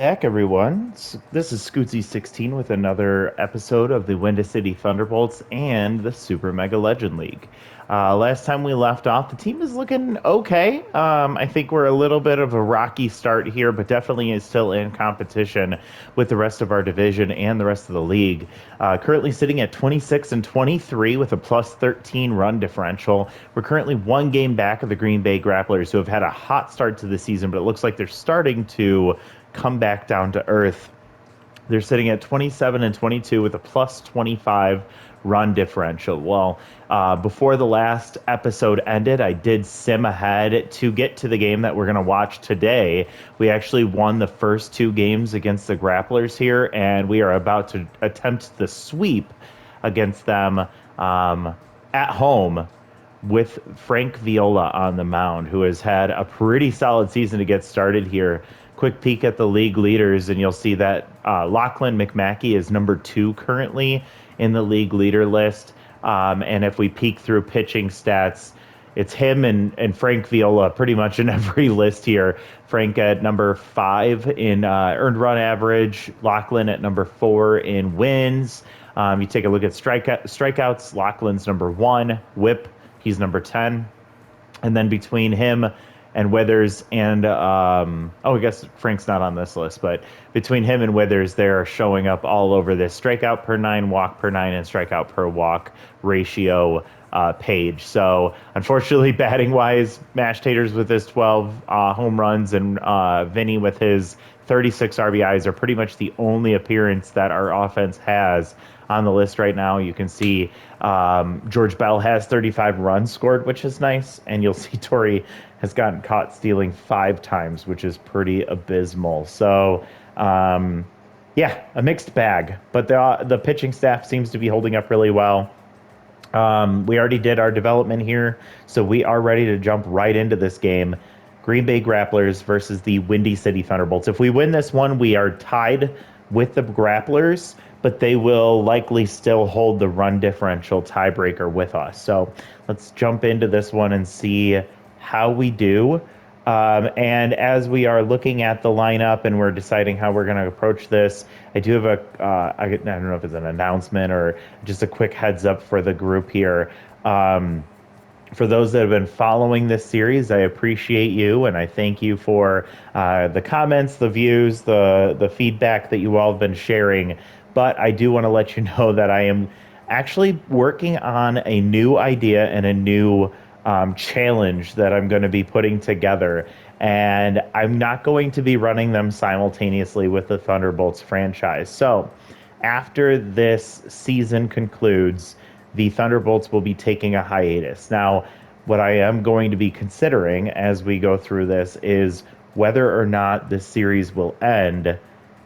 Back, everyone. This is Scootsy16 with another episode of the Windy City Thunderbolts and the Super Mega Legend League. Last time we left off, the team is looking okay. I think we're a little bit of a rocky start here, but definitely is still in competition with the rest of our division and the rest of the league. Currently sitting at 26 and 23 with a plus 13 run differential. We're currently one game back of the Green Bay Grapplers, who have had a hot start to the season, but it looks like they're starting to come back down to earth. They're sitting at 27 and 22 with a plus 25 run differential. Well, before the last episode ended, I did sim ahead to get to the game that we're going to watch today. We actually won the first two games against the Grapplers here, and we are about to attempt the sweep against them at home with Frank Viola on the mound, who has had a pretty solid season to get started here. Quick peek at the league leaders, and you'll see that Lachlan McMackey is number 2 currently in the league leader list. And if we peek through pitching stats, it's him and Frank Viola pretty much in every list here. Frank at number 5 in earned run average, Lachlan at number 4 in wins. You take a look at strikeouts, Lachlan's number 1, whip, he's number 10. And then between him and Withers and I guess Frank's not on this list, but between him and Withers, they're showing up all over this strikeout per 9, walk per 9, and strikeout per walk ratio page. So unfortunately, batting wise, Mash Taters with his 12 home runs and Vinny with his 36 RBIs are pretty much the only appearance that our offense has on the list right now. You can see George Bell has 35 runs scored, which is nice, and you'll see Torrey has gotten caught stealing 5 times, which is pretty abysmal. So, yeah, a mixed bag, but the pitching staff seems to be holding up really well. We already did our development here, so we are ready to jump right into this game. Green Bay Grapplers versus the Windy City Thunderbolts. If we win this one, we are tied with the Grapplers, but they will likely still hold the run differential tiebreaker with us. So let's jump into this one and see how we do. And as we are looking at the lineup and we're deciding how we're going to approach this, I do have I don't know if it's an announcement or just a quick heads up for the group here. For those that have been following this series, I appreciate you, and I thank you for the comments, the views, the feedback that you all have been sharing. But I do want to let you know that I am actually working on a new idea and a new challenge that I'm going to be putting together. And I'm not going to be running them simultaneously with the Thunderbolts franchise. So after this season concludes, the Thunderbolts will be taking a hiatus. Now, what I am going to be considering as we go through this is whether or not this series will end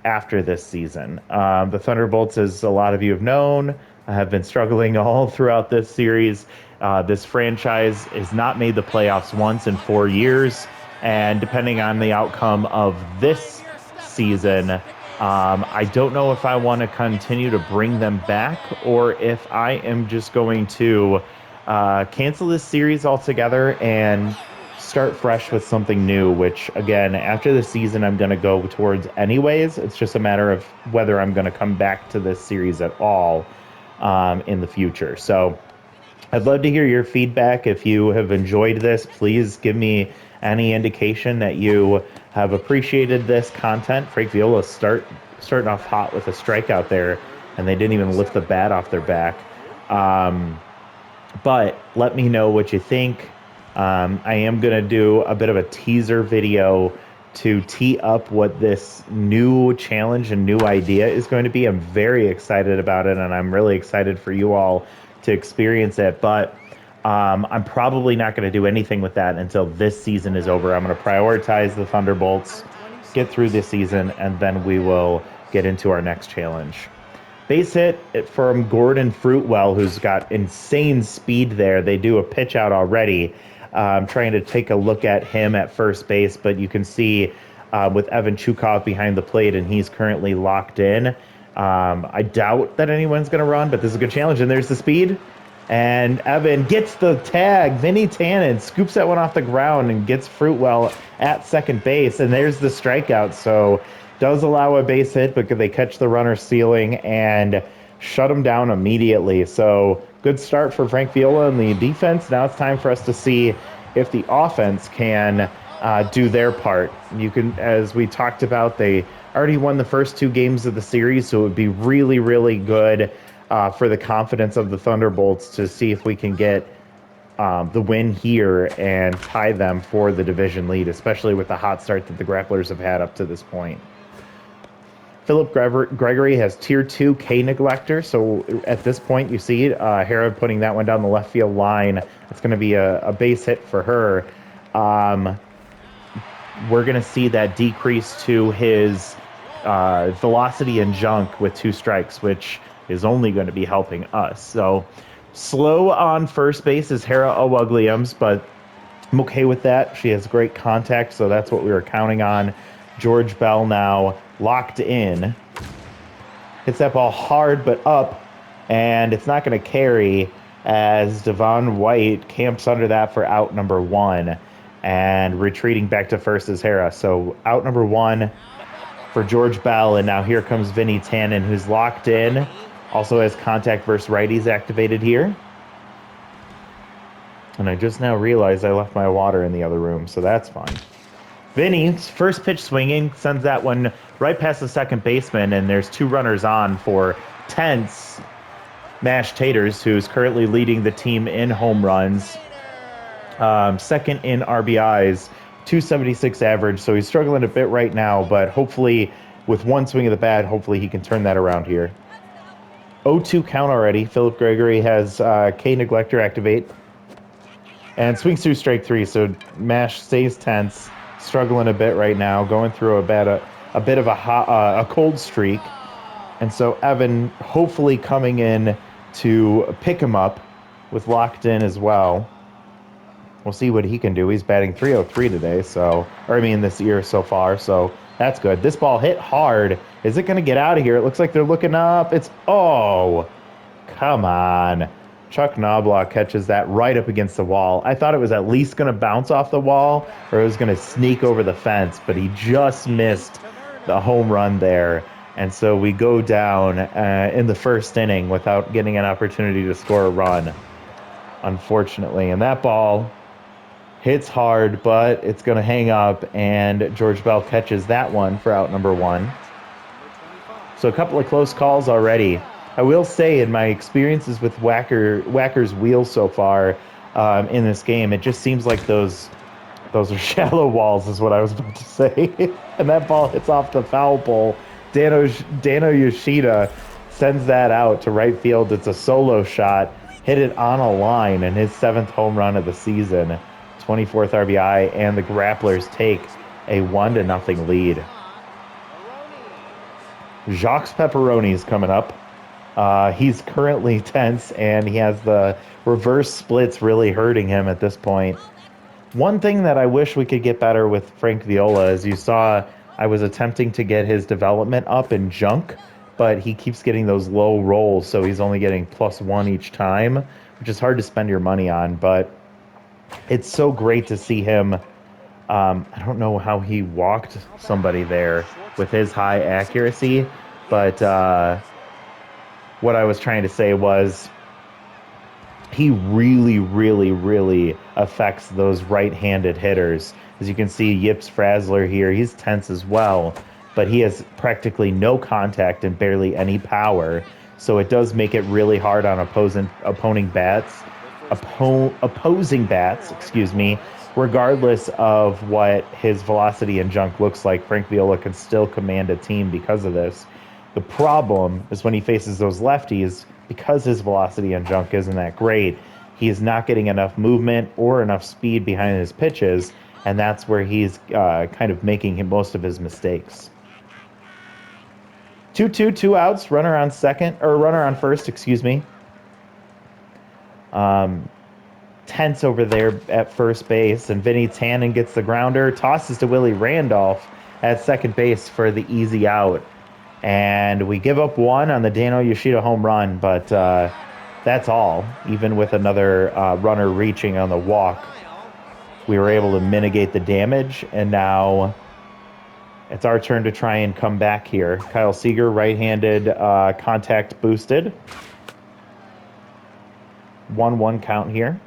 after this season. The Thunderbolts, as a lot of you have known, have been struggling all throughout this series. This franchise has not made the playoffs once in 4 years, and depending on the outcome of this season, I don't know if I want to continue to bring them back or if I am just going to cancel this series altogether and start fresh with something new, which, again, after the season, I'm going to go towards anyways. It's just a matter of whether I'm going to come back to this series at all in the future. So I'd love to hear your feedback. If you have enjoyed this, please give me any indication that you have appreciated this content. Frank Viola starting off hot with a strikeout there, and they didn't even lift the bat off their back. But let me know what you think. I am going to do a bit of a teaser video to tee up what this new challenge and new idea is going to be. I'm very excited about it, and I'm really excited for you all to experience it. But I'm probably not going to do anything with that until this season is over. I'm going to prioritize the Thunderbolts, get through this season, and then we will get into our next challenge. Base hit from Gordon Fruitwell, who's got insane speed there. They do a pitch out already. I'm trying to take a look at him at first base, but you can see with Evan Chukov behind the plate, and he's currently locked in. I doubt that anyone's going to run, but this is a good challenge, and there's the speed. And Evan gets the tag. Vinny Tannen scoops that one off the ground and gets Fruitwell at second base, and there's the strikeout. So Does allow a base hit, but they catch the runner stealing and shut him down immediately. So good start for Frank Viola and the defense. Now it's time for us to see if the offense can do their part. You can, as we talked about, they already won the first 2 games of the series, so it would be really, really good for the confidence of the Thunderbolts to see if we can get the win here and tie them for the division lead, especially with the hot start that the Grapplers have had up to this point. Philip Gregory has Tier 2 K Neglector, so at this point you see Hera putting that one down the left field line. It's going to be a base hit for her. We're going to see that decrease to his velocity and junk with 2 strikes, which is only going to be helping us. So slow on first base is Hera Owagliums, but I'm okay with that. She has great contact, so that's what we were counting on. George Bell now locked in. Hits that ball hard but up, and it's not going to carry as Devon White camps under that for out number 1. And retreating back to first is Hera. So out number 1 for George Bell, and now here comes Vinny Tannen, who's locked in. Also has contact versus righties activated here. And I just now realized I left my water in the other room, so that's fine. Vinny's first pitch swinging, sends that one right past the second baseman, and there's 2 runners on for Tense Mash Taters, who's currently leading the team in home runs. Second in RBIs, 276 average, so he's struggling a bit right now, but hopefully with one swing of the bat, hopefully he can turn that around here. 0-2 count already. Philip Gregory has K Neglector activate and swings through strike 3, so Mash stays tense, struggling a bit right now, going through a bit of a cold streak, and so Evan hopefully coming in to pick him up with locked in as well. We'll see what he can do. He's batting .303 today, this year so far, so that's good. This ball hit hard. Is it going to get out of here? It looks like they're looking up. Oh, come on. Chuck Knobloch catches that right up against the wall. I thought it was at least going to bounce off the wall or it was going to sneak over the fence, but he just missed the home run there. And so we go down in the first inning without getting an opportunity to score a run, unfortunately. And that ball hits hard, but it's going to hang up, and George Bell catches that one for out number 1. So a couple of close calls already. I will say, in my experiences with Whacker's wheels so far in this game, it just seems like those are shallow walls, is what I was about to say. And that ball hits off the foul pole. Dano Yoshida sends that out to right field. It's a solo shot. Hit it on a line, and his 7th home run of the season. 24th RBI, and the Grapplers take a 1-0 lead. Jacques Pepperoni's coming up. He's currently tense, and he has the reverse splits really hurting him at this point. One thing that I wish we could get better with Frank Viola, as you saw, I was attempting to get his development up in junk, but he keeps getting those low rolls, so he's only getting +1 each time, which is hard to spend your money on, but it's so great to see him. I don't know how he walked somebody there with his high accuracy, but what I was trying to say was he really, really, really affects those right-handed hitters. As you can see, Yips Frazzler here, he's tense as well, but he has practically no contact and barely any power, so it does make it really hard on opposing bats, regardless of what his velocity and junk looks like. Frank Viola can still command a team because of this. The problem is when he faces those lefties, because his velocity and junk isn't that great, he is not getting enough movement or enough speed behind his pitches, and that's where he's kind of making most of his mistakes. 2-2, 2 outs, runner on first, Tense over there at first base, and Vinny Tannen gets the grounder, tosses to Willie Randolph at second base for the easy out. And we give up 1 on the Dano Yoshida home run, but that's all. Even with another runner reaching on the walk, we were able to mitigate the damage, and now It's our turn to try and come back here. Kyle Seeger, right-handed, contact boosted. 1-1 count here.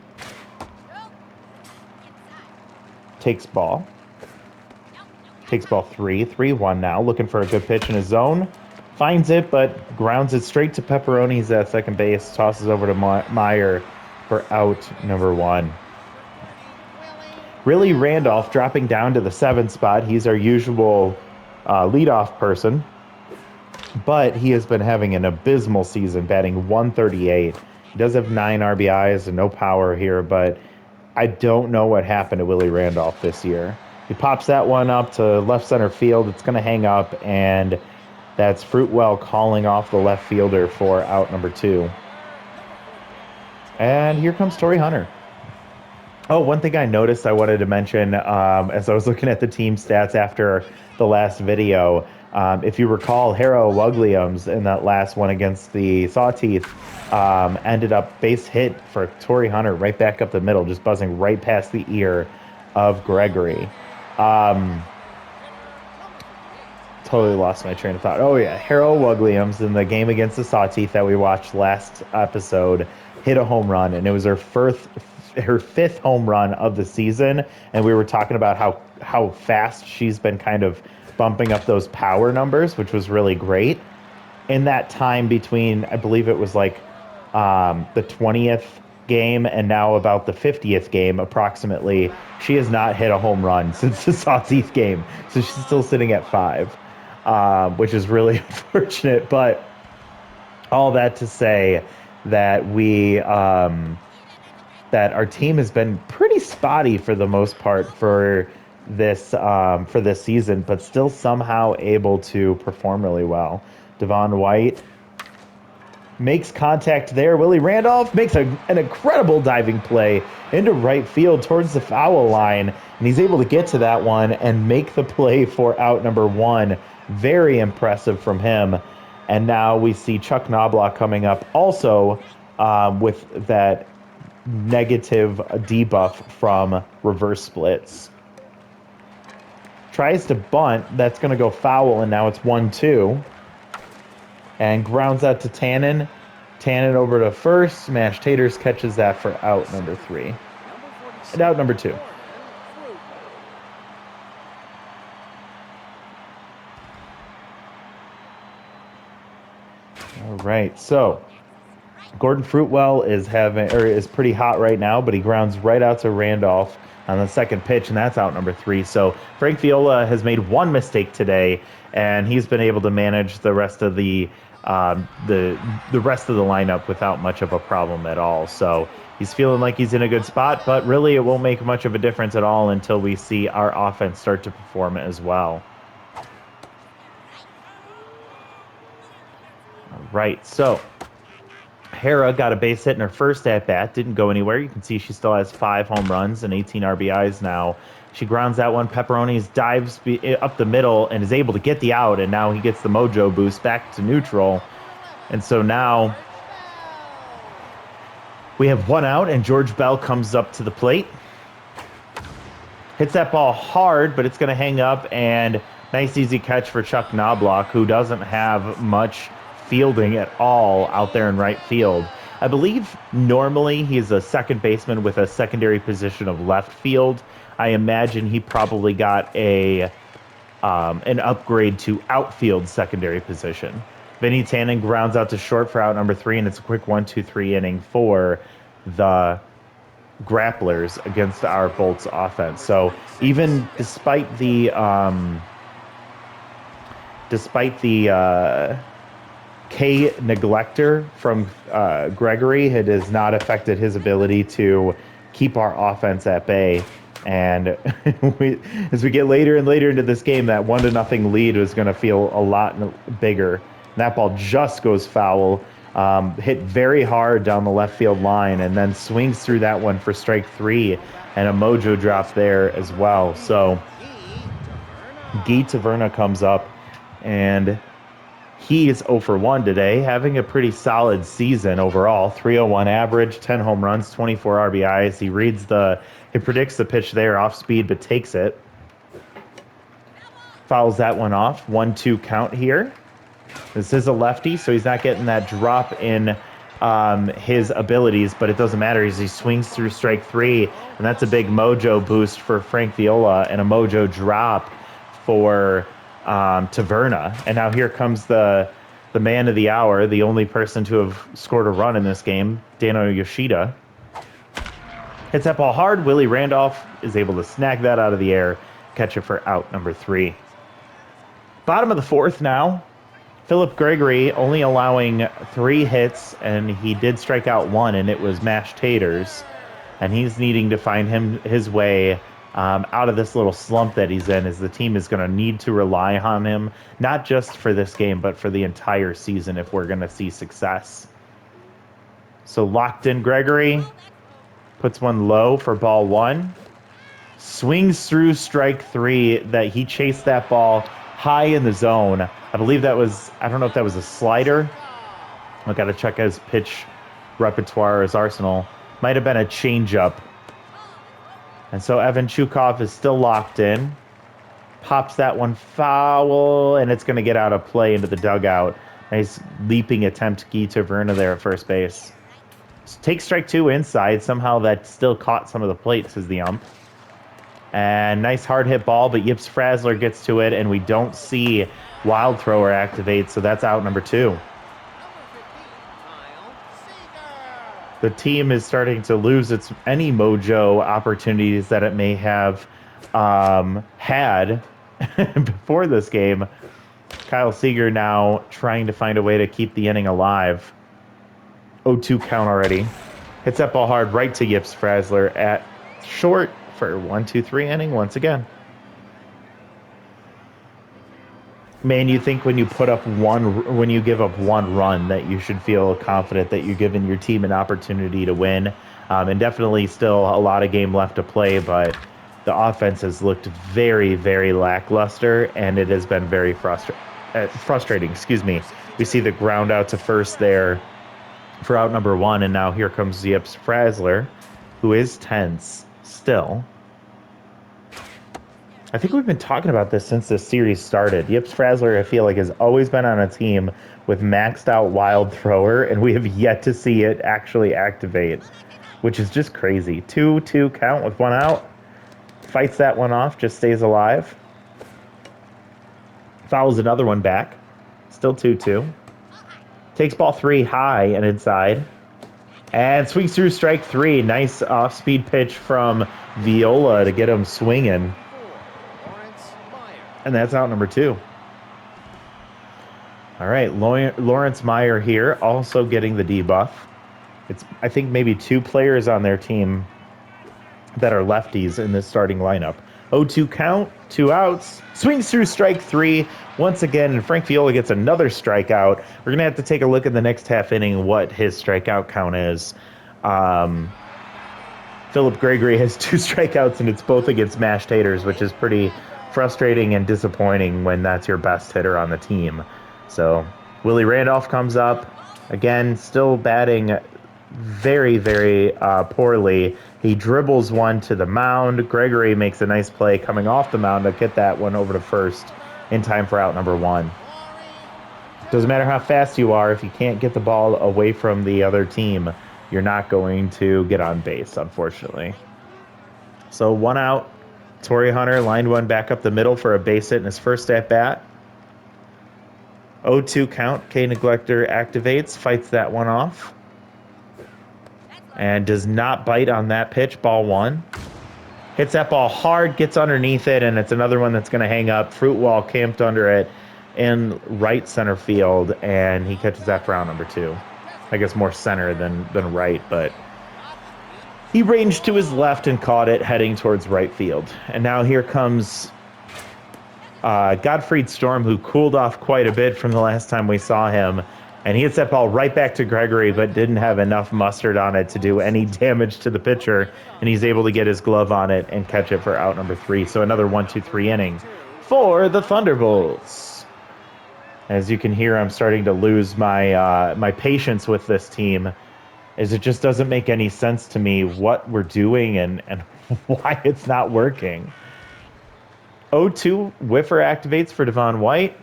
Takes ball. Takes ball 3-1 now. Looking for a good pitch in his zone. Finds it, but grounds it straight to Pepperoni's at second base. Tosses over to Meyer for out number 1. Willie Randolph dropping down to the 7th spot. He's our usual leadoff person, but he has been having an abysmal season, batting 138. He does have 9 RBIs and no power here, but I don't know what happened to Willie Randolph this year. He pops that one up to left center field. It's going to hang up, and that's Fruitwell calling off the left fielder for out number 2. And here comes Torrey Hunter. Oh, one thing I noticed I wanted to mention as I was looking at the team stats after the last video, if you recall, Harrow Wugliams in that last one against the Sawteeth ended up base hit for Torrey Hunter right back up the middle, just buzzing right past the ear of Gregory. Totally lost my train of thought. Oh, yeah, Harrow Wugliams in the game against the Sawteeth that we watched last episode hit a home run, and it was her 5th home run of the season, and we were talking about how fast she's been kind of bumping up those power numbers, which was really great. In that time between, I believe it was like the 20th game and now about the 50th game approximately, she has not hit a home run since the Sawteeth game, so she's still sitting at 5, which is really unfortunate. But all that to say that that our team has been pretty spotty for the most part for this season, but still somehow able to perform really well. Devon White makes contact there. Willie Randolph makes an incredible diving play into right field towards the foul line, and he's able to get to that one and make the play for out number 1. Very impressive from him. And now we see Chuck Knobloch coming up also with that negative debuff from reverse splits. Tries to bunt. That's going to go foul, and now it's 1-2. And grounds out to Tannen. Tannen over to first. Smash Taters catches that for out number 3. And out number 2. All right, so Gordon Fruitwell is pretty hot right now, but he grounds right out to Randolph on the second pitch, and that's out number 3. So Frank Viola has made one mistake today, and he's been able to manage the rest of the rest of the lineup without much of a problem at all. So he's feeling like he's in a good spot, but really it won't make much of a difference at all until we see our offense start to perform as well. All right, so Hera got a base hit in her first at-bat, didn't go anywhere. You can see she still has 5 home runs and 18 RBIs now. She grounds that one. Pepperoni's dives up the middle and is able to get the out, and now he gets the mojo boost back to neutral. And so now we have 1 out, and George Bell comes up to the plate. Hits that ball hard, but it's going to hang up, and nice easy catch for Chuck Knobloch, who doesn't have much fielding at all out there in right field. I believe normally he's a second baseman with a secondary position of left field. I imagine he probably got an upgrade to outfield secondary position. Vinny Tannen grounds out to short for out number 3, and it's a quick 1-2-3 inning for the Grapplers against our Bolts offense. So even despite the K neglector from Gregory, it has not affected his ability to keep our offense at bay. And as we get later and later into this game, that 1-0 lead is going to feel a lot bigger. And that ball just goes foul, hit very hard down the left field line, and then swings through that one for strike 3, and a mojo drop there as well. So Guy Taverna comes up, and he is 0 for 1 today, having a pretty solid season overall. 301 average, 10 home runs, 24 RBIs. He predicts the pitch there off speed, but takes it. Fouls that one off. 1-2 count here. This is a lefty, so he's not getting that drop in his abilities, but it doesn't matter as he swings through strike three, and that's a big mojo boost for Frank Viola and a mojo drop for Taverna. And now here comes the man of the hour, the only person to have scored a run in this game, Dano Yoshida. Hits that ball hard. Willie Randolph is able to snag that out of the air, catch it for out number 3. Bottom of the 4th now. Philip Gregory only allowing 3 hits, and he did strike out 1, and it was mashed taters. And he's needing to find his way out of this little slump that he's in, as the team is going to need to rely on him, not just for this game, but for the entire season if we're going to see success. So locked in Gregory, puts one low for ball 1. Swings through strike 3 that he chased that ball high in the zone. I believe that was, I don't know if that was a slider. I got to check his pitch repertoire, his arsenal. Might have been a changeup. And so Evan Chukov is still locked in. Pops that one foul, and it's going to get out of play into the dugout. Nice leaping attempt, Guy Taverna there at first base. Take strike 2 inside. Somehow that still caught some of the plate, says the ump. And nice hard hit ball, but Yips Frazzler gets to it, and we don't see Wild Thrower activate, so that's out number 2. The team is starting to lose any mojo opportunities that it may have had before this game. Kyle Seager now trying to find a way to keep the inning alive. 0-2 count already. Hits that ball hard right to Yips Frazzler at short for 1-2-3 inning once again. Man, you think when you give up one run that you should feel confident that you're giving your team an opportunity to win. And definitely still a lot of game left to play, but the offense has looked very, very lackluster, and it has been very frustrating. We see the ground out to first there for out number 1, and now here comes Yips Frazzler, who is tense still. I think we've been talking about this since the series started. Yips Frazzler, I feel like, has always been on a team with maxed out Wild Thrower, and we have yet to see it actually activate, which is just crazy. 2-2 count with 1 out. Fights that one off, just stays alive. Fouls another one back. Still 2-2. Takes ball 3 high and inside. And swings through strike 3. Nice off-speed pitch from Viola to get him swinging. And that's out number 2. All right, Lawrence Meyer here, also getting the debuff. It's, I think, maybe 2 players on their team that are lefties in this starting lineup. 0-2 count, 2 outs. Swings through strike 3 once again, and Frank Viola gets another strikeout. We're going to have to take a look in the next half inning what his strikeout count is. Philip Gregory has 2 strikeouts, and it's both against mashed taters, which is pretty frustrating and disappointing when that's your best hitter on the team. So Willie Randolph comes up. Again, still batting very, very poorly. He dribbles one to the mound. Gregory makes a nice play coming off the mound to get that one over to first in time for out number 1. Doesn't matter how fast you are, if you can't get the ball away from the other team, you're not going to get on base, unfortunately. So 1 out. Torrey Hunter lined one back up the middle for a base hit in his first at-bat. 0-2 count. K Neglector activates, fights that one off. And does not bite on that pitch, ball 1. Hits that ball hard, gets underneath it, and it's another one that's going to hang up. Fruit Wall camped under it in right center field, and he catches that for out number 2. I guess more center than right, but he ranged to his left and caught it heading towards right field. And now here comes Gottfried Storm, who cooled off quite a bit from the last time we saw him. And he hits that ball right back to Gregory, but didn't have enough mustard on it to do any damage to the pitcher. And he's able to get his glove on it and catch it for out number 3. So another 1-2-3 inning for the Thunderbolts. As you can hear, I'm starting to lose my my patience with this team, as it just doesn't make any sense to me what we're doing and why it's not working. 0-2 whiffer activates for Devon White.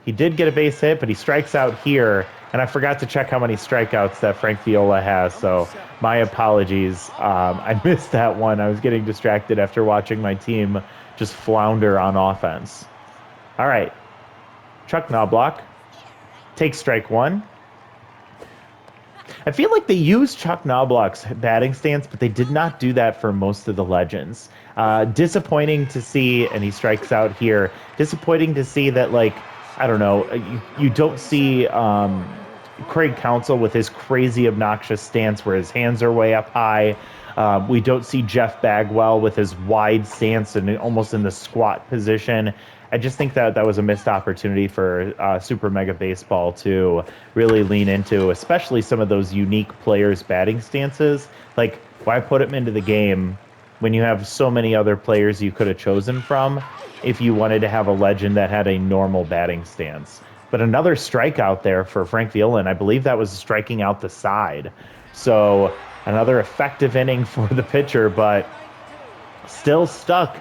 He did get a base hit, but he strikes out here. And I forgot to check how many strikeouts that Frank Viola has, so my apologies. I missed that one. I was getting distracted after watching my team just flounder on offense. All right. Chuck Knobloch takes strike one. I feel like they used Chuck Knobloch's batting stance, but they did not do that for most of the legends. Disappointing to see, and he strikes out here. Disappointing to see that, like, I don't know, you don't see Craig Counsell with his crazy, obnoxious stance where his hands are way up high. We don't see Jeff Bagwell with his wide stance and almost in the squat position. I just think that that was a missed opportunity for Super Mega Baseball to really lean into, especially some of those unique players' batting stances. Like, why put them into the game when you have so many other players you could have chosen from if you wanted to have a legend that had a normal batting stance? But another strikeout there for Frank Viola, and I believe that was striking out the side. So another effective inning for the pitcher, but still stuck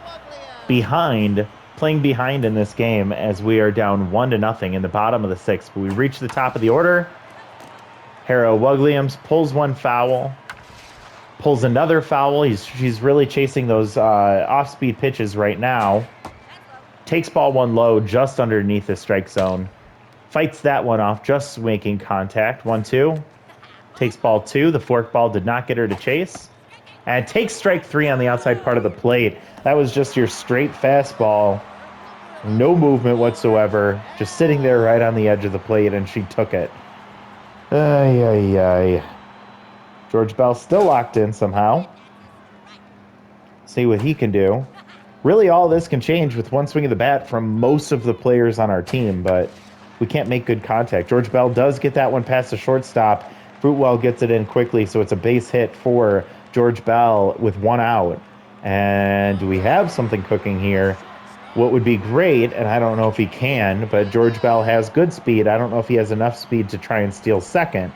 behind, playing behind in this game as we are down 1-0 in the bottom of the sixth. But we reach the top of the order. Harrow Williams pulls one foul, pulls another foul. She's really chasing those off-speed pitches right now. Takes ball one low just underneath the strike zone. Fights that one off, just making contact. 1-2. Takes ball two. The fork ball did not get her to chase. And takes strike three on the outside part of the plate. That was just your straight fastball. No movement whatsoever. Just sitting there right on the edge of the plate, and she took it. Ay, ay, ay. George Bell still locked in somehow. See what he can do. Really, all this can change with one swing of the bat from most of the players on our team, but we can't make good contact. George Bell does get that one past the shortstop. Fruitwell gets it in quickly, so it's a base hit for George Bell with one out. And we have something cooking here. What would be great, and I don't know if he can, but George Bell has good speed. I don't know if he has enough speed to try and steal second,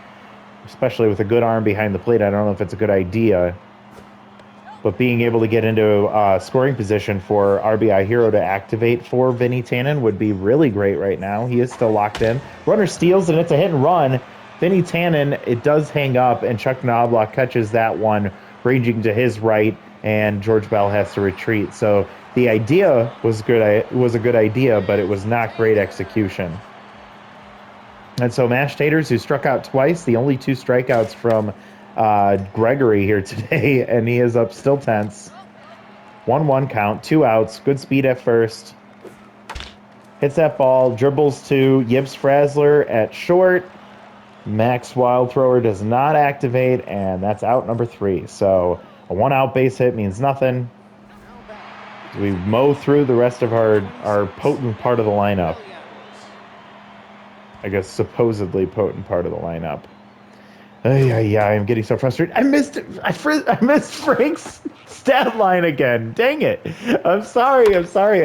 especially with a good arm behind the plate. I don't know if it's a good idea. But being able to get into scoring position for RBI Hero to activate for Vinny Tannen would be really great right now. He is still locked in. Runner steals, and it's a hit and run. Vinny Tannen, it does hang up, and Chuck Knobloch catches that one, ranging to his right, and George Bell has to retreat. So the idea was good. It was a good idea, but it was not great execution. And so Mashed Taters, who struck out twice, the only two strikeouts from Gregory here today, and he is up still tense. 1-1 count, 2 outs, good speed at first. Hits that ball, dribbles to Yips Frazzler at short. Max Wild Thrower does not activate, and that's out number 3. So a 1-out base hit means nothing. We mow through the rest of our potent part of the lineup. I guess supposedly potent part of the lineup. Yeah, I'm getting so frustrated. I missed Frank's stat line again. Dang it. I'm sorry.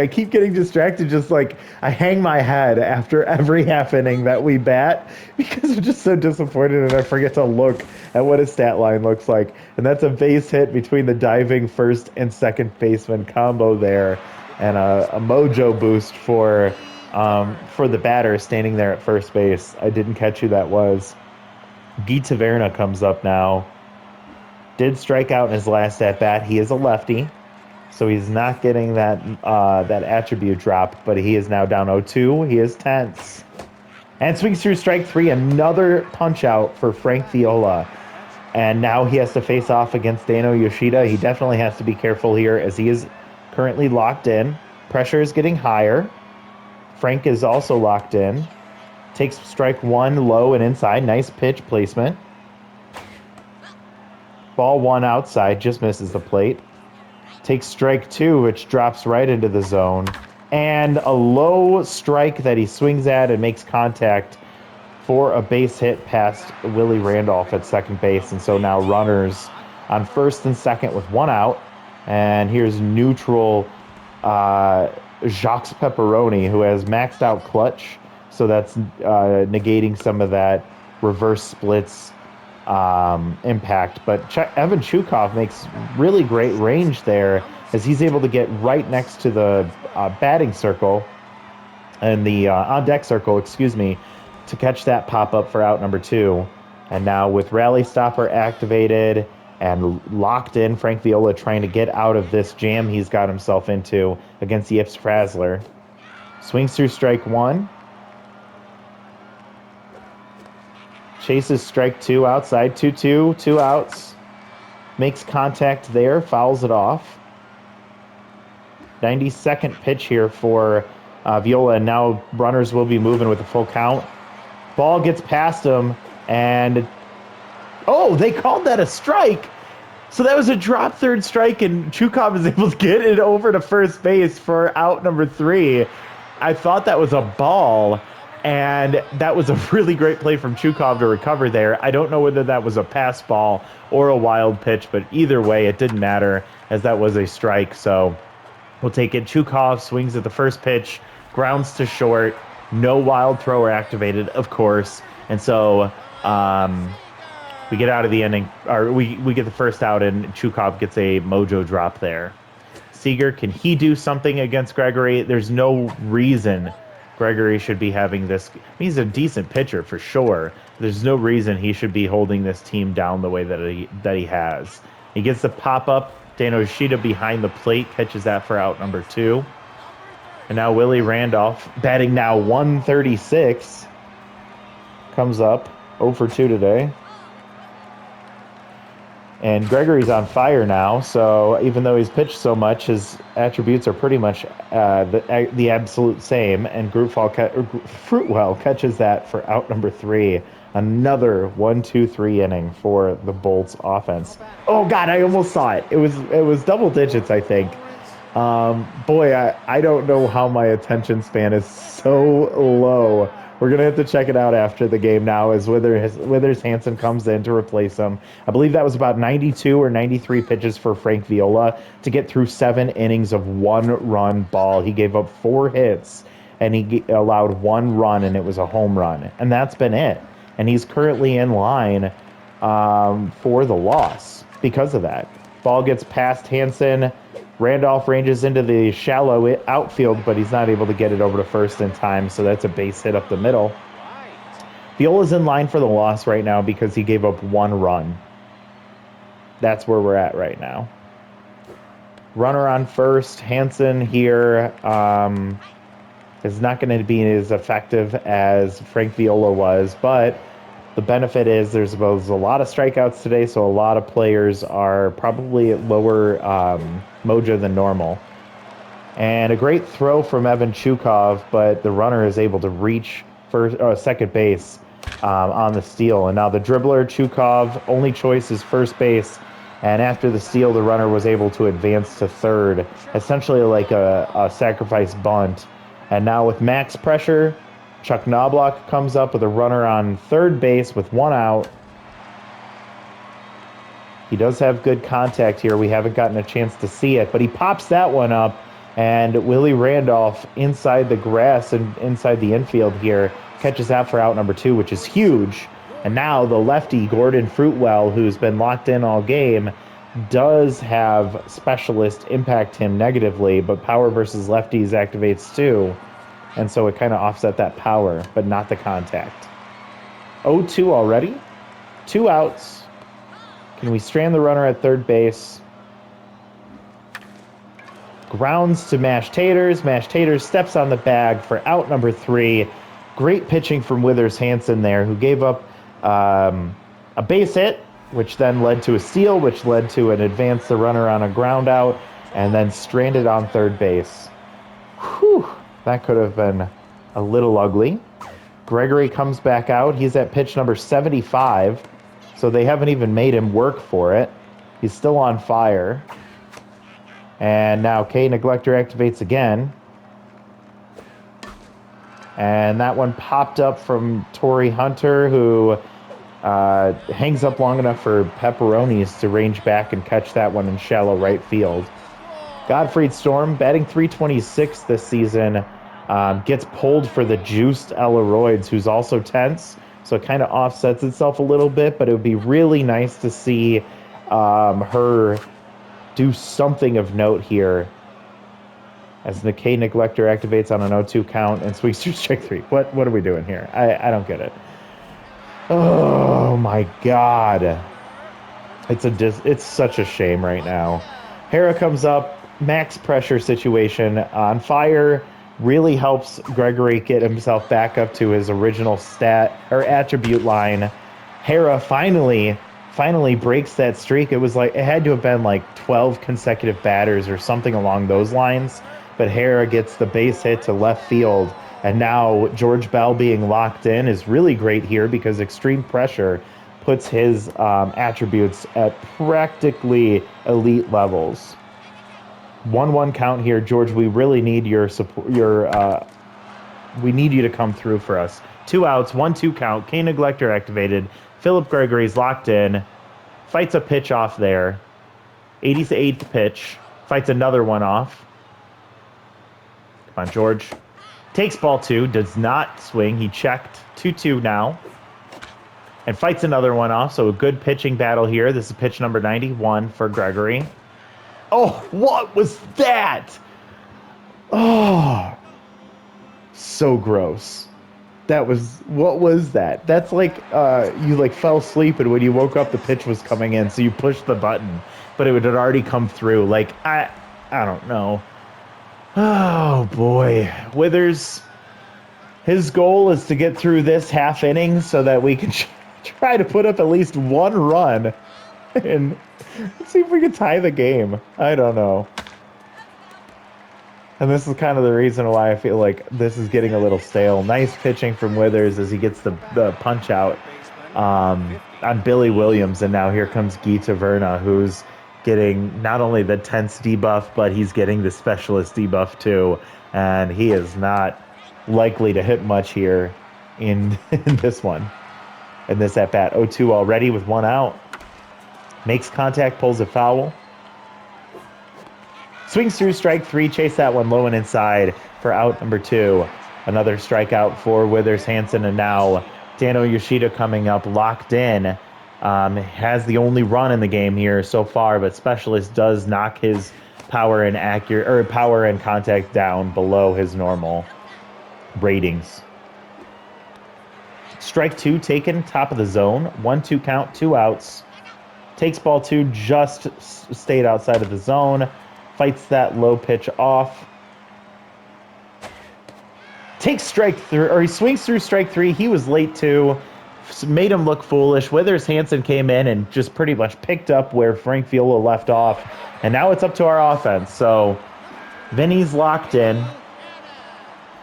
I keep getting distracted. Just like I hang my head after every half inning that we bat because I'm just so disappointed and I forget to look at what his stat line looks like. And that's a base hit between the diving first and second baseman combo there, and a mojo boost for the batter standing there at first base. I didn't catch who that was. Guy Taverna comes up now. Did strike out in his last at-bat. He is a lefty, so he's not getting that attribute drop, but he is now down 0-2. He is tense. And swings through strike 3. Another punch-out for Frank Viola. And now he has to face off against Dano Yoshida. He definitely has to be careful here as he is currently locked in. Pressure is getting higher. Frank is also locked in. Takes strike 1 low and inside. Nice pitch placement. Ball 1 outside. Just misses the plate. Takes strike 2, which drops right into the zone. And a low strike that he swings at and makes contact for a base hit past Willie Randolph at second base. And so now runners on first and second with 1 out. And here's neutral Jacques Pepperoni, who has maxed out clutch. So that's negating some of that reverse splits impact. But Evan Chukov makes really great range there as he's able to get right next to the batting circle and the on-deck circle, excuse me, to catch that pop-up for out number 2. And now with Rally Stopper activated and locked in, Frank Viola trying to get out of this jam he's got himself into against Yips Frazzler. Swings through strike 1. Chases strike 2 outside, 2-2, 2 outs. Makes contact there, fouls it off. 92nd pitch here for Viola, and now runners will be moving with a full count. Ball gets past him, and oh, they called that a strike. So that was a drop third strike, and Chukov is able to get it over to first base for out number 3. I thought that was a ball, and that was a really great play from Chukov to recover there. I don't know whether that was a pass ball or a wild pitch, but either way, it didn't matter, as that was a strike. So we'll take it. Chukov swings at the first pitch, grounds to short, no wild thrower activated, of course. And so we get out of the inning, or we get the first out, and Chukov gets a mojo drop there. Seager, can he do something against Gregory? There's no reason Gregory should be having this. He's a decent pitcher for sure. There's no reason he should be holding this team down the way that he has. He gets the pop-up. Dano Yoshida behind the plate catches that for out number 2. And now Willie Randolph, batting now 136, comes up 0 for 2 today. And Gregory's on fire now, so even though he's pitched so much, his attributes are pretty much the absolute same. And Fruitwell catches that for out number 3. Another 1-2-3 inning for the Bolts offense. Oh God, I almost saw it. It was double digits, I think. Boy, I don't know how my attention span is so low. We're going to have to check it out after the game now as Withers Hansen comes in to replace him. I believe that was about 92 or 93 pitches for Frank Viola to get through 7 innings of 1-run ball. He gave up 4 hits, and he allowed 1 run, and it was a home run. And that's been it. And he's currently in line for the loss because of that. Ball gets past Hansen. Randolph ranges into the shallow outfield, but he's not able to get it over to first in time, so that's a base hit up the middle. Viola's in line for the loss right now because he gave up 1 run. That's where we're at right now. Runner on first. Hansen here is not going to be as effective as Frank Viola was, but the benefit is there's a lot of strikeouts today, so a lot of players are probably at lower mojo than normal. And a great throw from Evan Chukov, but the runner is able to reach second base on the steal. And now the dribbler, Chukov, only choice is first base. And after the steal, the runner was able to advance to third, essentially like a sacrifice bunt. And now with max pressure, Chuck Knobloch comes up with a runner on third base with 1 out. He does have good contact here. We haven't gotten a chance to see it, but he pops that one up, and Willie Randolph inside the grass and inside the infield here catches that for out number 2, which is huge. And now the lefty, Gordon Fruitwell, who's been locked in all game, does have specialist impact him negatively, but power versus lefties activates too. And so it kind of offset that power, but not the contact. 0-2 already. 2 outs. Can we strand the runner at third base? Grounds to Mash Taters. Mash Taters steps on the bag for out number 3. Great pitching from Withers Hansen there, who gave up a base hit, which then led to a steal, which led to an advance the runner on a ground out, and then stranded on third base. Whew. That could have been a little ugly. Gregory comes back out. He's at pitch number 75, so they haven't even made him work for it. He's still on fire. And now K Neglector activates again. And that one popped up from Torrey Hunter, who hangs up long enough for Pepperonis to range back and catch that one in shallow right field. Gottfried Storm, batting .326 this season, gets pulled for the juiced Ella Royds, who's also tense, so it kind of offsets itself a little bit, but it would be really nice to see her do something of note here as the K Neglector activates on an 0-2 count and swings through strike 3. What are we doing here? I don't get it. Oh my God. It's such a shame right now. Hera comes up, max pressure situation on fire, really helps Gregory get himself back up to his original stat or attribute line. Hera finally breaks that streak. It had to have been like 12 consecutive batters or something along those lines. But Hera gets the base hit to left field. And now George Bell being locked in is really great here because extreme pressure puts his attributes at practically elite levels. 1-1 count here, George. We really need your support. We need you to come through for us. 2 outs, 1-2 count. K Neglector activated. Philip Gregory's locked in. Fights a pitch off there. 88th pitch. Fights another one off. Come on, George. Takes ball 2. Does not swing. He checked. 2-2 now. And fights another one off. So a good pitching battle here. This is pitch number 91 for Gregory. Oh, what was that? Oh, so gross. What was that? That's like you like fell asleep and when you woke up the pitch was coming in, so you pushed the button, but it had already come through. Like I don't know. Oh boy. Withers, his goal is to get through this half inning so that we can try to put up at least 1 run and see if we can tie the game. I don't know. And this is kind of the reason why I feel like this is getting a little stale. Nice pitching from Withers as he gets the punch out on Billy Williams. And now here comes Guy Taverna, who's getting not only the tense debuff, but he's getting the specialist debuff too. And he is not likely to hit much here in this one. In this at-bat. 0-2 already with 1 out. Makes contact, pulls a foul. Swings through strike 3, chase that one low and inside for out number 2. Another strikeout for Withers, Hansen, and now Dano Yoshida coming up, locked in. Has the only run in the game here so far, but Specialist does knock his power and contact down below his normal ratings. Strike 2 taken, top of the zone. 1-2 count, 2 outs. Takes ball 2, just stayed outside of the zone. Fights that low pitch off. Takes strike 3, or he swings through strike 3. He was late too. Made him look foolish. Withers Hansen came in and just pretty much picked up where Frank Viola left off. And now it's up to our offense. So Vinny's locked in.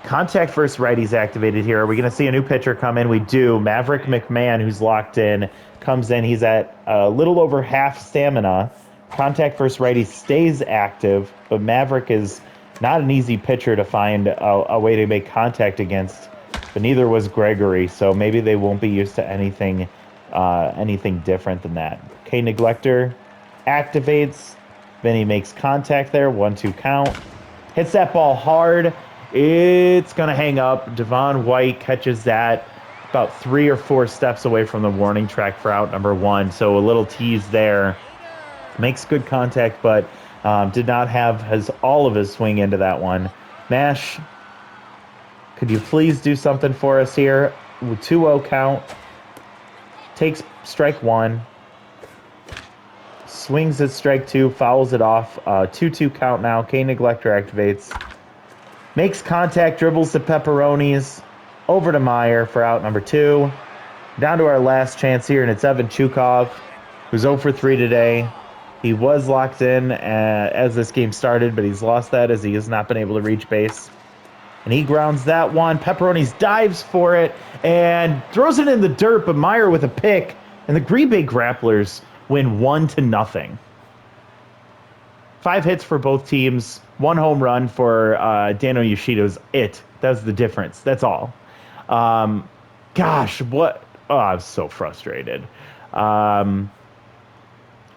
Contact versus righties activated here. Are we going to see a new pitcher come in? We do. Maverick McMahon, who's locked in, comes in. He's at a little over half stamina. Contact versus righties stays active, but Maverick is not an easy pitcher to find a way to make contact against, but neither was Gregory, so maybe they won't be used to anything different than that. K Neglector activates. Vinny makes contact there. 1-2 count. Hits that ball hard. It's going to hang up. Devon White catches that about 3 or 4 steps away from the warning track for out number 1. So a little tease there. Makes good contact, but did not have all of his swing into that one. Mash, could you please do something for us here? With 2-0 count. Takes strike 1. Swings at strike 2, fouls it off. 2-2 count now. K Neglector activates. Makes contact, dribbles the pepperonis. Over to Meyer for out number 2. Down to our last chance here, and it's Evan Chukov, who's 0 for 3 today. He was locked in as this game started, but he's lost that as he has not been able to reach base. And he grounds that one. Pepperonis dives for it and throws it in the dirt, but Meyer with a pick. And the Green Bay Grapplers win 1-0. 5 hits for both teams. 1 home run for Dano Yoshida's it. That's the difference. That's all. Gosh, what? Oh, I'm so frustrated.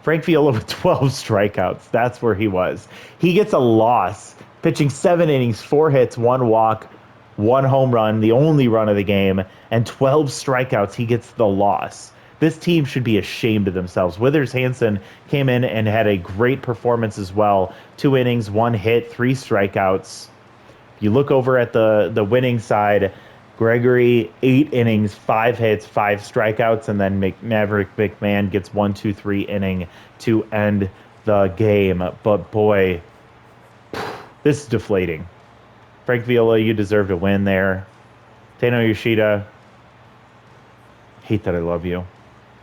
Frank Viola with 12 strikeouts. That's where he was. He gets a loss, pitching 7 innings, 4 hits, 1 walk, 1 home run, the only run of the game, and 12 strikeouts. He gets the loss. This team should be ashamed of themselves. Withers Hansen came in and had a great performance as well. 2 innings, 1 hit, 3 strikeouts. You look over at the winning side, Gregory, 8 innings, 5 hits, 5 strikeouts, and then Maverick McMahon gets 1, 2, 3 inning to end the game. But boy, this is deflating. Frank Viola, you deserve to win there. Tano Yoshida, hate that I love you.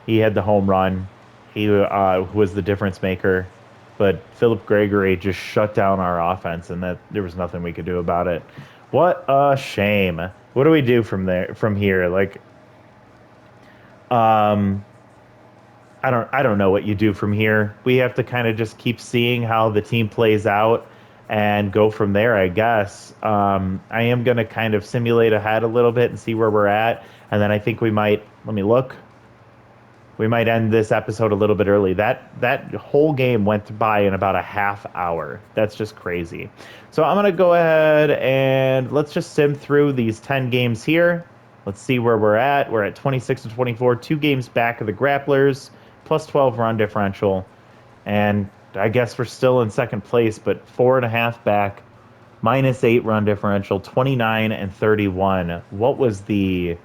He had the home run. He was the difference maker. But Philip Gregory just shut down our offense, and that there was nothing we could do about it. What a shame. What do we do from here? Like, um, I don't know what you do from here. We have to kind of just keep seeing how the team plays out and go from there, I guess. I am going to kind of simulate ahead a little bit and see where we're at, and then I think we might, let me look. We might end this episode a little bit early. That whole game went by in about a half hour. That's just crazy. So I'm going to go ahead and let's just sim through these 10 games here. Let's see where we're at. We're at 26 to 24, 2 games back of the Grapplers, plus 12 run differential. And I guess we're still in second place, but 4.5 back, minus 8 run differential, 29 and 31. What was the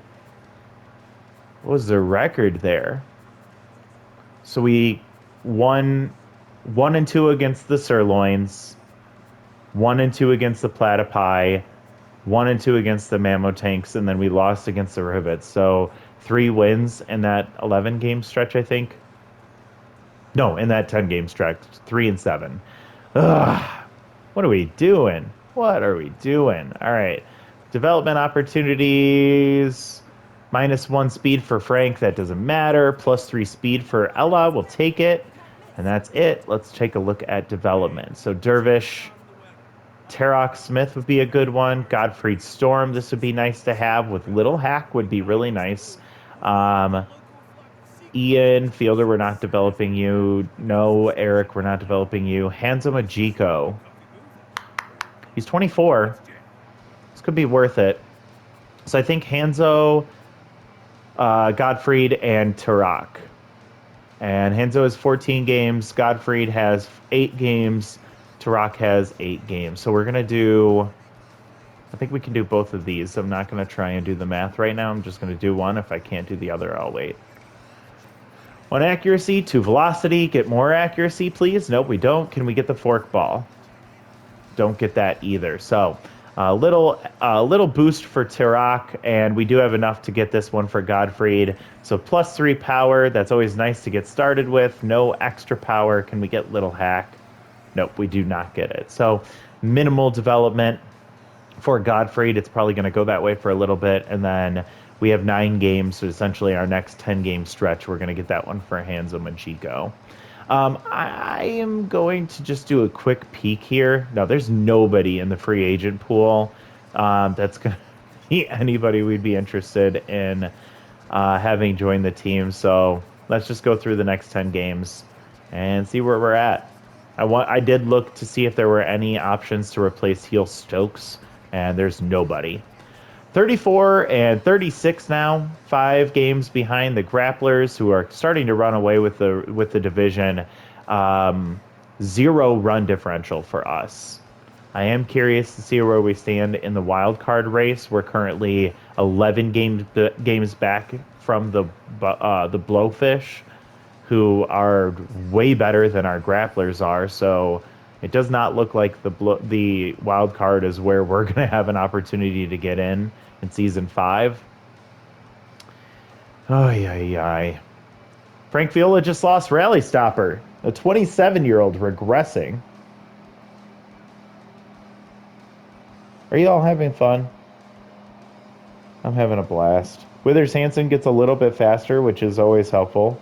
record there? So we won 1 and 2 against the Sirloins, 1 and 2 against the Platypi, 1 and 2 against the Mammo Tanks, and then we lost against the Rivets. So 3 wins in that 11 game stretch, I think. No, in that 10 game stretch, 3 and 7. Ugh, what are we doing? What are we doing? All right, development opportunities. -1 speed for Frank, that doesn't matter. +3 speed for Ella, we'll take it. And that's it. Let's take a look at development. So Dervish, Tarok Smith would be a good one. Godfried Storm, this would be nice to have. With Little Hack would be really nice. Ian, Fielder, we're not developing you. No, Eric, we're not developing you. Hanzo Majiko. He's 24. This could be worth it. So I think Hanzo, Godfried, and Tarak. And Hanzo has 14 games. Godfried has 8 games. Tarak has 8 games. So we're going to do... I think we can do both of these. I'm not going to try and do the math right now. I'm just going to do one. If I can't do the other, I'll wait. 1 accuracy, 2 velocity. Get more accuracy, please. Nope, we don't. Can we get the fork ball? Don't get that either. So... A little boost for Tarak, and we do have enough to get this one for Godfried. So +3 power, that's always nice to get started with. No extra power. Can we get Little Hack? Nope, we do not get it. So minimal development for Godfried. It's probably going to go that way for a little bit, and then we have 9 games, so essentially our next 10-game stretch, we're going to get that one for Hanzo Majiko. I am going to just do a quick peek here. No, there's nobody in the free agent pool that's going to be anybody we'd be interested in having join the team. So let's just go through the next 10 games and see where we're at. I did look to see if there were any options to replace Heel Stokes, and there's nobody. 34 and 36 now, 5 games behind the Grapplers, who are starting to run away with the division. 0 run differential for us. I am curious to see where we stand in the wild card race. We're currently 11 games back from the Blowfish, who are way better than our Grapplers are. So it does not look like the wild card is where we're going to have an opportunity to get in season 5. Oh. Frank Viola just lost Rally Stopper, a 27-year-old regressing. Are you all having fun? I'm having a blast. Withers Hansen gets a little bit faster, which is always helpful.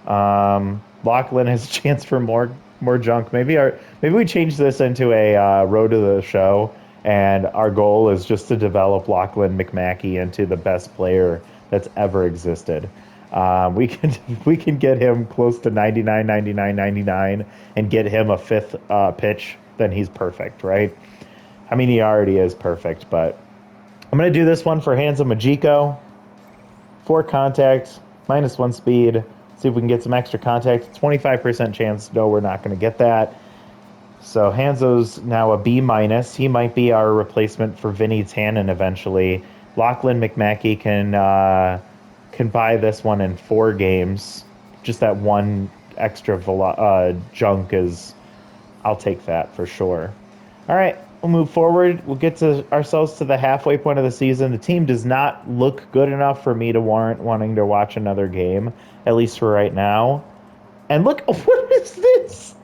Lachlan has a chance for more junk. Maybe we change this into a road to the show, and our goal is just to develop Lachlan McMackey into the best player that's ever existed. We can get him close to 99, 99, 99, and get him a 5th pitch. Then he's perfect, right? I mean, he already is perfect, but I'm gonna do this one for Hanzo Majiko. 4 contacts, -1 speed. See if we can get some extra contact. 25% chance. No, we're not going to get that. So Hanzo's now a B minus. He might be our replacement for Vinny Tannen eventually. Lachlan McMackey can buy this one in 4 games. Just that one extra junk is, I'll take that for sure. All right, we'll move forward. We'll get to ourselves to the halfway point of the season. The team does not look good enough for me to warrant wanting to watch another game, at least for right now. And look, what is this?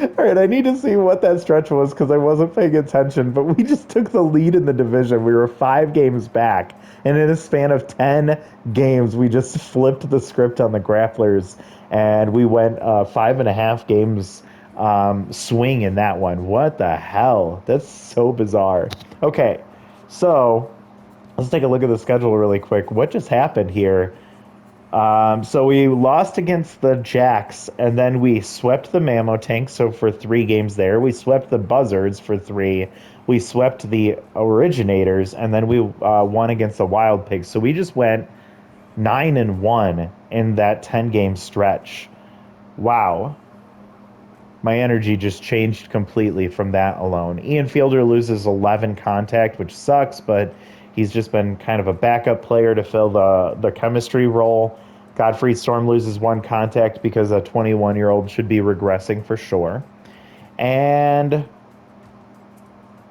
All right, I need to see what that stretch was because I wasn't paying attention, but we just took the lead in the division. We were 5 games back, and in a span of 10 games, we just flipped the script on the Grapplers, and we went 5.5 games swing in that one. What the hell? That's so bizarre. Okay, so let's take a look at the schedule really quick. What just happened here? So we lost against the Jacks, and then we swept the Mammo Tank. So for 3 games there, we swept the Buzzards for 3. We swept the Originators, and then we won against the Wild Pigs. So we just went 9-1 in that 10-game stretch. Wow. My energy just changed completely from that alone. Ian Fielder loses 11 contact, which sucks, but he's just been kind of a backup player to fill the chemistry role. Godfrey Storm loses 1 contact because a 21-year-old should be regressing for sure. And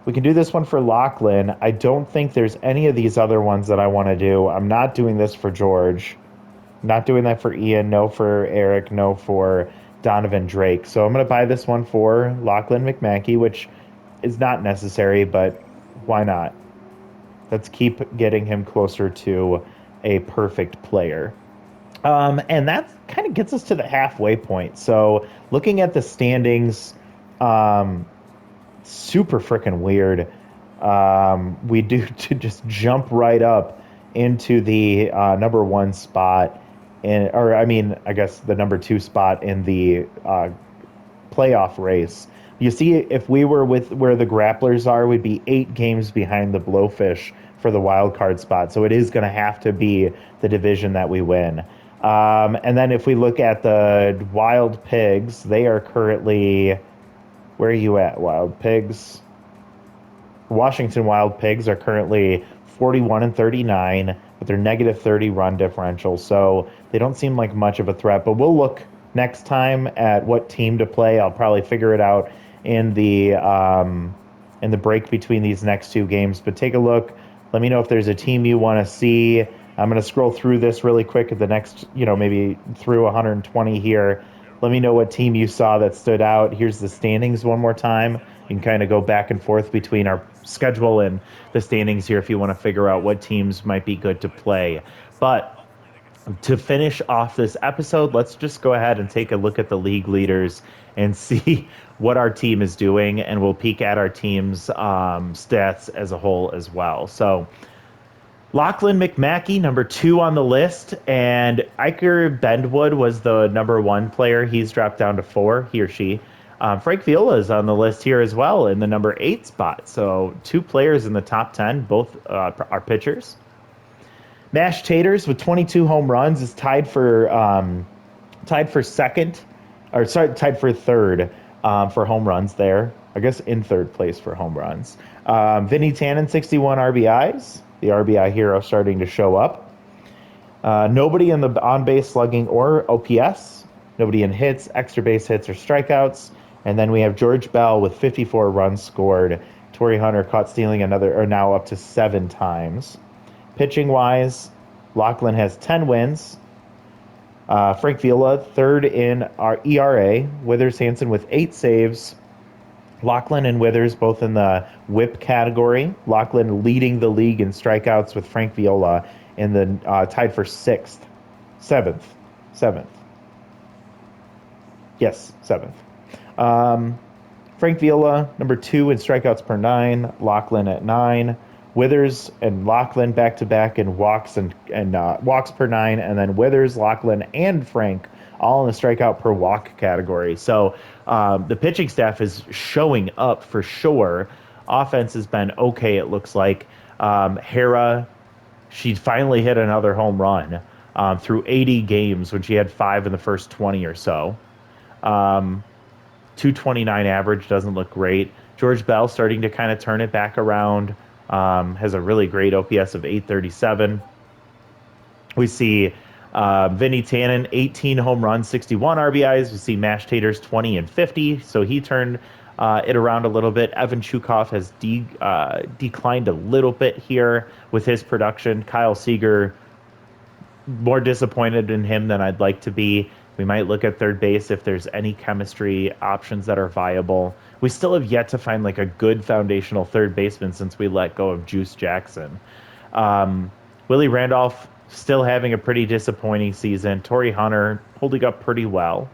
we can do this one for Lachlan. I don't think there's any of these other ones that I want to do. I'm not doing this for George. Not doing that for Ian. No for Eric. No for Donovan Drake. So I'm going to buy this one for Lachlan McMackey, which is not necessary, but why not? Let's keep getting him closer to a perfect player. And that kind of gets us to the halfway point. So looking at the standings, super freaking weird. We do to just jump right up into the #1 spot, I guess the #2 spot in the playoff race. You see, if we were with where the Grapplers are, we'd be 8 games behind the Blowfish for the wild card spot. So it is going to have to be the division that we win. And then if we look at the Wild Pigs, they are currently, where are you at, Wild Pigs? Washington Wild Pigs are currently 41-39 with their -30 run differential. So they don't seem like much of a threat, but we'll look next time at what team to play. I'll probably figure it out in the break between these next 2 games. But take a look. Let me know if there's a team you want to see. I'm going to scroll through this really quick at the next, maybe through 120 here. Let me know what team you saw that stood out. Here's the standings one more time. You can kind of go back and forth between our schedule and the standings here if you want to figure out what teams might be good to play. But to finish off this episode, let's just go ahead and take a look at the league leaders and see what our team is doing, and we'll peek at our team's stats as a whole as well. So Lachlan McMackey, #2 on the list, and Iker Bendwood was the #1 player. He's dropped down to 4, he or she. Frank Viola is on the list here as well in the #8 spot. So 2 players in the top 10, both are pitchers. Mash Taters with 22 home runs is tied for third for home runs there. I guess in third place for home runs. Vinny Tannen, 61 RBIs. The RBI hero starting to show up. Nobody in the on-base slugging or OPS. Nobody in hits, extra base hits, or strikeouts. And then we have George Bell with 54 runs scored. Torrey Hunter caught stealing now up to 7 times. Pitching-wise, Lachlan has 10 wins. Frank Viola, 3rd in our ERA. Withers Hansen with 8 saves. Lachlan and Withers both in the whip category. Lachlan leading the league in strikeouts with Frank Viola in the tied for 7th. Yes, 7th. Frank Viola, #2 in strikeouts per 9. Lachlan at 9. Withers and Lachlan back-to-back in walks and walks per 9, and then Withers, Lachlan, and Frank all in the strikeout per walk category. So the pitching staff is showing up for sure. Offense has been okay, it looks like. Hera she finally hit another home run through 80 games when she had five in the first 20 or so. Um, 229 average doesn't look great. George Bell starting to kind of turn it back around. Has a really great OPS of 837. We see Vinny Tannen, 18 home runs, 61 RBIs. We see Mash Taters, 20 and 50. So he turned it around a little bit. Evan Chukov has declined a little bit here with his production. Kyle Seager, more disappointed in him than I'd like to be. We might look at third base if there's any chemistry options that are viable. We still have yet to find like a good foundational third baseman since we let go of Juice Jackson. Um, Willie Randolph still having a pretty disappointing season. Torrey Hunter holding up pretty well.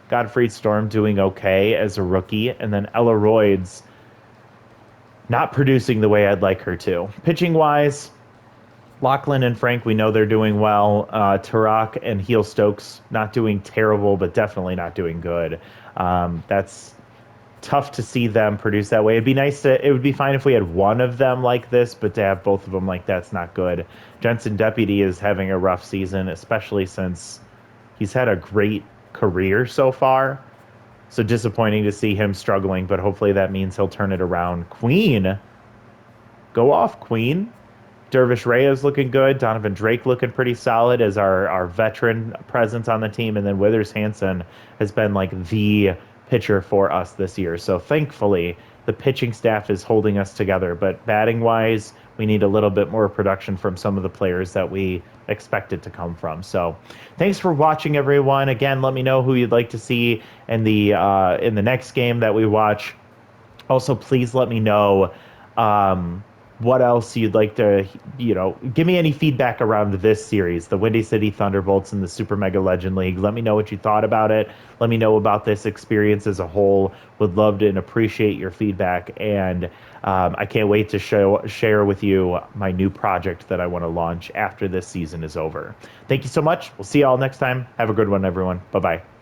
Godfrey Storm doing okay as a rookie. And then Ella Royds not producing the way I'd like her to. Pitching wise, Lachlan and Frank, we know they're doing well. Tarak and Heel Stokes not doing terrible, but definitely not doing good. That's tough to see them produce that way. It would be fine if we had one of them like this, but to have both of them like that's not good. Jensen Deputy is having a rough season, especially since he's had a great career so far. So disappointing to see him struggling, but hopefully that means he'll turn it around. Queen, go off, Queen. Dervish Reyes looking good. Donovan Drake looking pretty solid as our veteran presence on the team. And then Withers Hansen has been like the pitcher for us this year. So thankfully, the pitching staff is holding us together. But batting wise, we need a little bit more production from some of the players that we expect it to come from. So thanks for watching, everyone. Again, let me know who you'd like to see in the next game that we watch. Also, please let me know what else you'd like to, give me any feedback around this series, the Windy City Thunderbolts and the Super Mega Legend League. Let me know what you thought about it. Let me know about this experience as a whole. Would love to and appreciate your feedback. And I can't wait to share with you my new project that I want to launch after this season is over. Thank you so much. We'll see you all next time. Have a good one, everyone. Bye-bye.